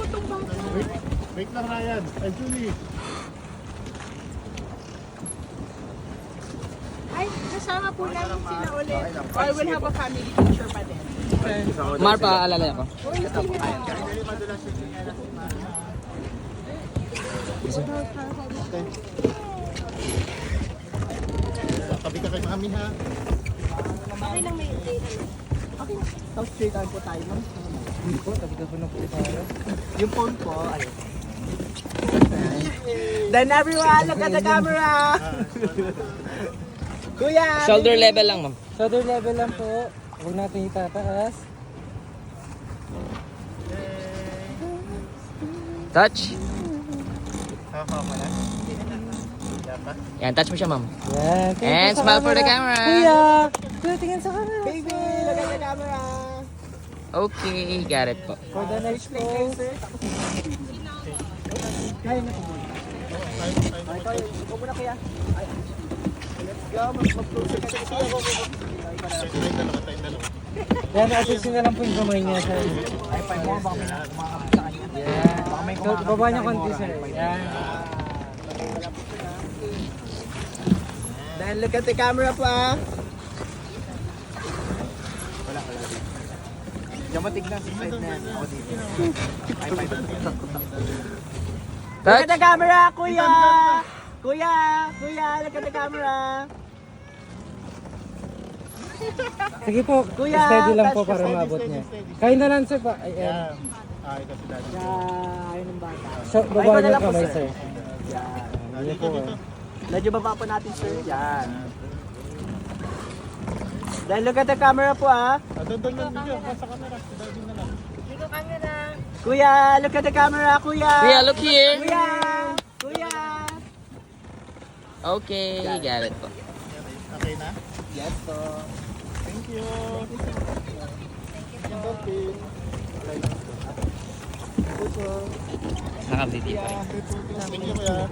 itong bangko. Wait lang, Ryan. Ay, Julie. Ay, kasama po namin sila ulit. I will have a family picture pa din. Mar, paalala ako. Tabi ka kay Mami, ha? Okay lang may okay. Tapos straight po tayo, ma'am. Hindi po, tabi ka po na po tayo. Yung phone ko, ayun. Then everyone, look at the camera! Kuya! Shoulder level lang, ma'am. Shoulder level lang po. Huwag natin itataas. Touch. Yan, touch mo siya, ma'am. Yan. And smile for the camera. Kuya! Kuya, tingin sa camera. Baby, look at the camera! Okay, got it po. For the next pose. Kaya na po. Ikaw muna kuya. Let's go, mag-closer ka kasi ako. Yan, assist na lang po yung kamay niya, sir. Ay, pa mo, baka may kumakapit sa kanya. Yan. So, baba niya konti, sir. Yan. Then look at the camera pa. Diyan mo tignan sa side na yan. Ako dito. Ay, look at the camera, kuya! Kuya! Kuya, look at the camera! Sige po, Kuya, steady lang po touch para ka, maabot steady, niya. steady. Kain na lang, sir. Pa. Ayan. Yan. Ay, kasi dali. Ayun ang bata. So, Ay, baba ikaw na niyo lang po, kamay, sir. sir. Yan. Ayan po. Medyo baba po natin, sir. Yan. Then look at the camera po, ah. Doon yung video. Sa camera. Daddy na lang. Dito camera. Kuya, look at the camera, kuya. Kuya, look here. Kuya. Kuya. Okay, got it po. Okay na? Yes, po. Thank you. Naka-video pa rin. Thank you, kuya.